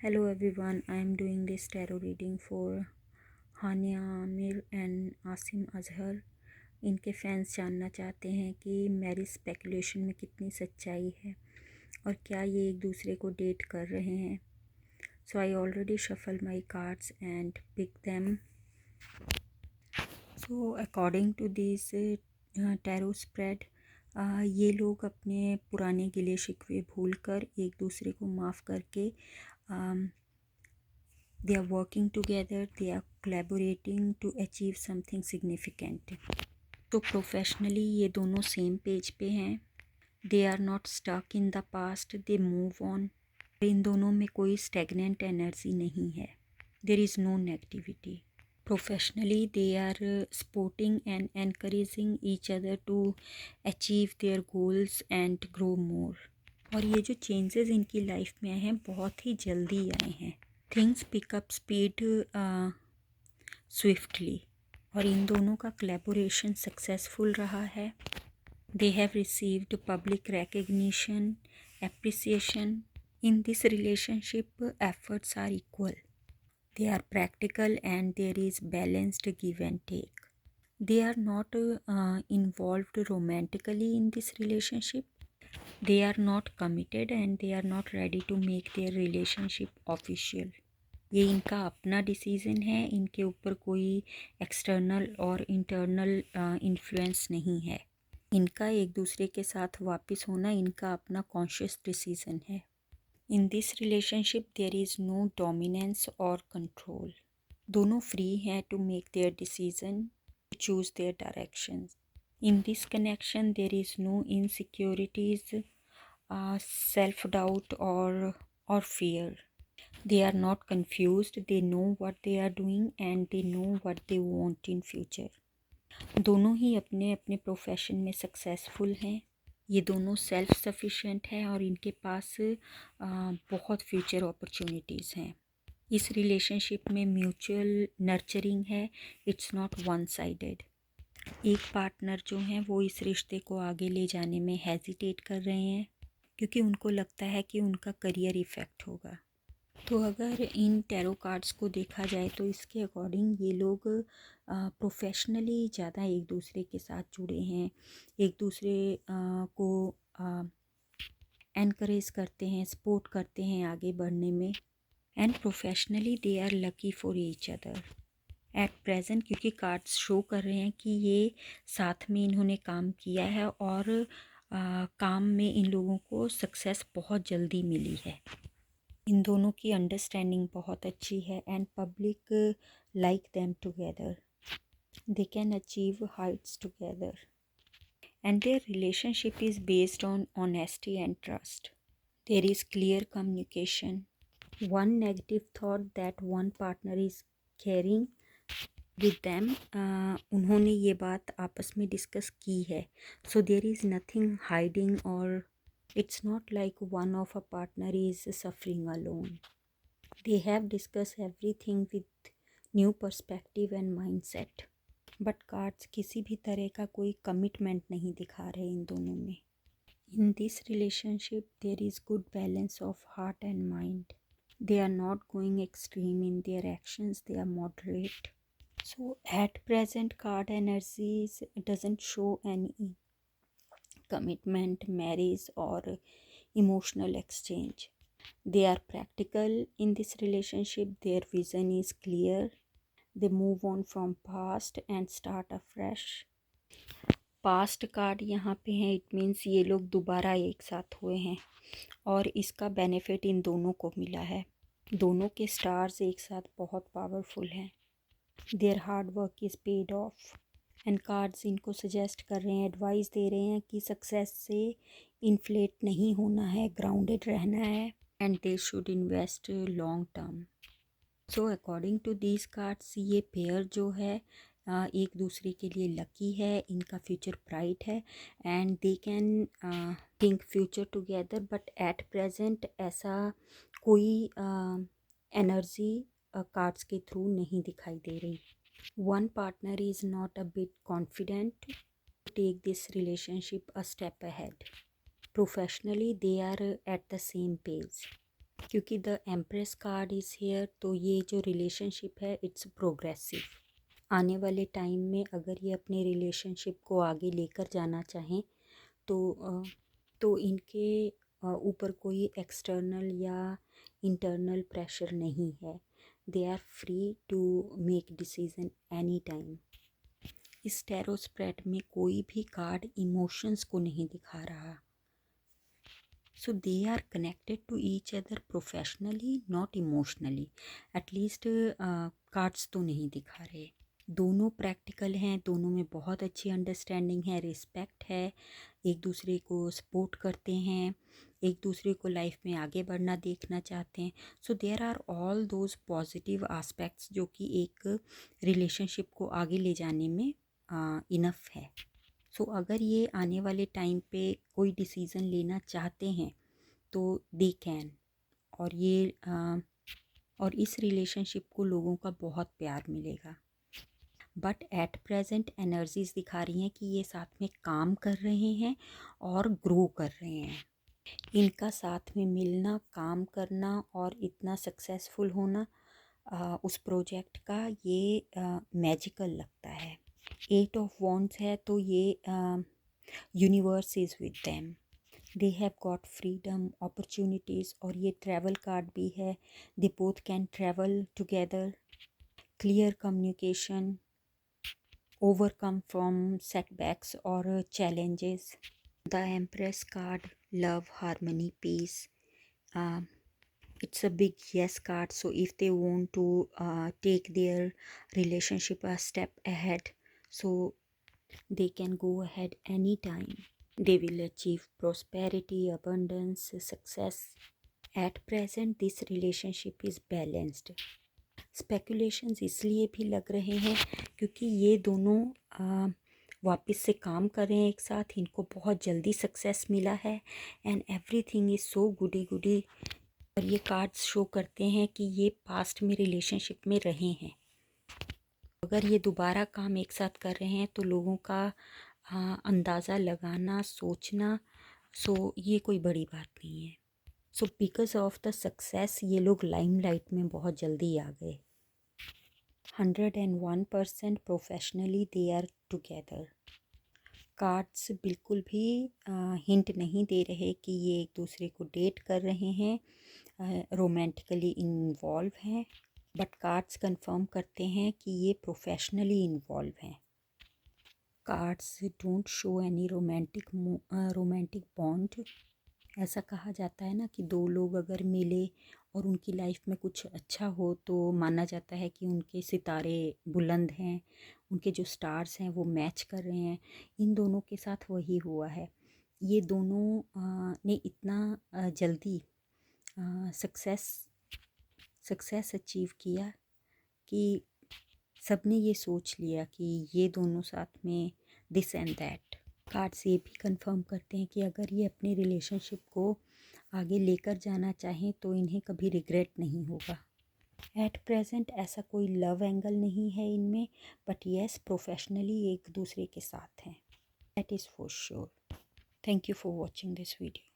Hello everyone, I am doing this tarot reading for Hania Aamir and Asim Azhar. इनके fans जानना चाहते हैं कि मैरिज स्पेकुलेशन में कितनी सच्चाई है और क्या ये एक दूसरे को डेट कर रहे हैं। So I already shuffle my cards and pick them. So according to this tarot spread, ये लोग अपने पुराने गिले शिकवे भूलकर एक दूसरे को माफ़ करके they are working together, they are collaborating to achieve something significant. तो प्रोफेशनली ये दोनों सेम पेज पे हैं। They are not stuck in the past, they move on. इन दोनों में कोई स्टेगनेंट एनर्जी नहीं है, there is no negativity. Professionally they are supporting and encouraging each other to achieve their goals and grow more. और ये जो changes इनकी लाइफ में आए हैं बहुत ही जल्दी आए हैं। Things pick up speed swiftly. और इन दोनों का कोलैबोरेशन सक्सेसफुल रहा है। They have received public recognition, appreciation. In this relationship efforts are equal, they are practical and there is balanced give and take. They are not involved romantically in this relationship, they are not committed and they are not ready to make their relationship official। ये इनका अपना decision है, इनके ऊपर कोई external और internal influence नहीं है। इनका एक दूसरे के साथ वापस होना इनका अपना कॉन्शियस डिसीज़न है। In this relationship there is no dominance और कंट्रोल। दोनों फ्री हैं to make their decision, choose their directions. In this connection, there is no insecurities, self-doubt or fear. They are not confused. They know what they are doing and they know what they want in future. दोनों ही अपने अपने profession में successful हैं। ये दोनों self sufficient हैं और इनके पास बहुत फ्यूचर अपॉर्चुनिटीज़ हैं। इस रिलेशनशिप में म्यूचुअल नर्चरिंग है, इट्स नॉट वन साइडेड। एक पार्टनर जो हैं वो इस रिश्ते को आगे ले जाने में हेजिटेट कर रहे हैं क्योंकि उनको लगता है कि उनका करियर इफ़ेक्ट होगा। तो अगर इन टैरो कार्ड्स को देखा जाए तो इसके अकॉर्डिंग ये लोग प्रोफेशनली ज़्यादा एक दूसरे के साथ जुड़े हैं, एक दूसरे को एनकरेज करते हैं, सपोर्ट करते हैं आगे बढ़ने में। And professionally they are lucky for each other at present, क्योंकि कार्ड्स शो कर रहे हैं कि ये साथ में इन्होंने काम किया है और काम में इन लोगों को सक्सेस बहुत जल्दी मिली है। इन दोनों की अंडरस्टैंडिंग बहुत अच्छी है and public like them together, they can achieve heights together and their relationship is based on honesty and trust. There is clear communication. One negative thought that one partner is carrying with them, उन्होंने ये बात आपस में discuss की है। So there is nothing hiding और it's not like one of a partner is suffering alone. They have discuss everything with new perspective and mindset. But cards किसी भी तरह का कोई कमिटमेंट नहीं दिखा रहे इन दोनों में। In this relationship there is good balance of heart and mind. They are not going extreme in their actions, they are moderate. So at present card energies doesn't show any commitment, marriage or emotional exchange. They are practical in this relationship, their vision is clear, they move on from past and start afresh. Past card यहाँ पे हैं, it means ये लोग दोबारा एक साथ हुए हैं और इसका बेनिफिट इन दोनों को मिला है। दोनों के स्टार्स एक साथ बहुत पावरफुल हैं। There hard work is paid of and cards इनको सजेस्ट कर रहे हैं, एडवाइस दे रहे हैं कि सक्सेस से इन्फ्लेट नहीं होना है, ग्राउंडेड रहना है and they should invest long term. So according to these cards ये पेयर जो है एक दूसरे के लिए लकी है, इनका फ्यूचर ब्राइट है and they can think future together. But at present ऐसा कोई एनर्जी कार्ड्स के थ्रू नहीं दिखाई दे रही। One partner is not a bit confident to take this relationship a step ahead. Professionally they are at the same page. क्योंकि the empress card is here, तो ये जो रिलेशनशिप है इट्स प्रोग्रेसिव। आने वाले टाइम में अगर ये अपने रिलेशनशिप को आगे लेकर जाना चाहें तो इनके ऊपर कोई एक्सटर्नल या इंटरनल प्रेशर नहीं है। They are free to make decision any time. इस टैरो स्प्रेड में कोई भी कार्ड इमोशंस को नहीं दिखा रहा। So they are connected to each other professionally, not emotionally. At least cards तो नहीं दिखा रहे। दोनों प्रैक्टिकल हैं, दोनों में बहुत अच्छी अंडरस्टैंडिंग है, रिस्पेक्ट है, एक दूसरे को सपोर्ट करते हैं, एक दूसरे को लाइफ में आगे बढ़ना देखना चाहते हैं। So there are all those positive aspects जो कि एक रिलेशनशिप को आगे ले जाने में इनफ है। सो अगर ये आने वाले टाइम पे कोई डिसीज़न लेना चाहते हैं तो दे कैन। और इस रिलेशनशिप को लोगों का बहुत प्यार मिलेगा। बट एट प्रेजेंट एनर्जीज दिखा रही हैं कि ये साथ में काम कर रहे हैं और ग्रो कर रहे हैं। इनका साथ में मिलना, काम करना और इतना सक्सेसफुल होना उस प्रोजेक्ट का ये मैजिकल लगता है। 8 ऑफ वॉन्ड्स है तो ये universe is with them. They have got freedom, opportunities, और ये ट्रैवल कार्ड भी है। They both can travel together, clear communication, overcome from setbacks or challenges. The Empress card, love, harmony, peace. It's a big yes card. So if they want to take their relationship a step ahead, so they can go ahead anytime. They will achieve prosperity, abundance, success. At present, this relationship is balanced. Speculations इसलिए भी लग रहे हैं क्योंकि ये दोनों वापस से काम कर रहे हैं एक साथ। इनको बहुत जल्दी सक्सेस मिला है एंड एवरीथिंग इज़ सो गुडी गुडी। और ये कार्ड्स शो करते हैं कि ये पास्ट में रिलेशनशिप में रहे हैं। अगर ये दोबारा काम एक साथ कर रहे हैं तो लोगों का अंदाज़ा लगाना, सोचना, सो ये कोई बड़ी बात नहीं है। So because of the success ये लोग लाइमलाइट में बहुत जल्दी आ गए। 101% professionally they are together. Cards बिल्कुल भी हिंट नहीं दे रहे कि ये एक दूसरे को डेट कर रहे हैं, रोमांटिकली इन्वॉल्व हैं, बट कार्ड्स कंफर्म करते हैं कि ये प्रोफेशनली इन्वॉल्व हैं। Cards don't show any romantic bond. ऐसा कहा जाता है ना कि दो लोग अगर मिले और उनकी लाइफ में कुछ अच्छा हो तो माना जाता है कि उनके सितारे बुलंद हैं, उनके जो स्टार्स हैं वो मैच कर रहे हैं। इन दोनों के साथ वही हुआ है। ये दोनों ने इतना जल्दी सक्सेस अचीव किया कि सबने ये सोच लिया कि ये दोनों साथ में दिस एंड दैट। कार्ड्स ये भी कंफर्म करते हैं कि अगर ये अपने रिलेशनशिप को आगे लेकर जाना चाहें तो इन्हें कभी रिग्रेट नहीं होगा। एट प्रेजेंट ऐसा कोई लव एंगल नहीं है इनमें, बट येस प्रोफेशनली एक दूसरे के साथ हैं, that is for sure. Thank you for watching this video.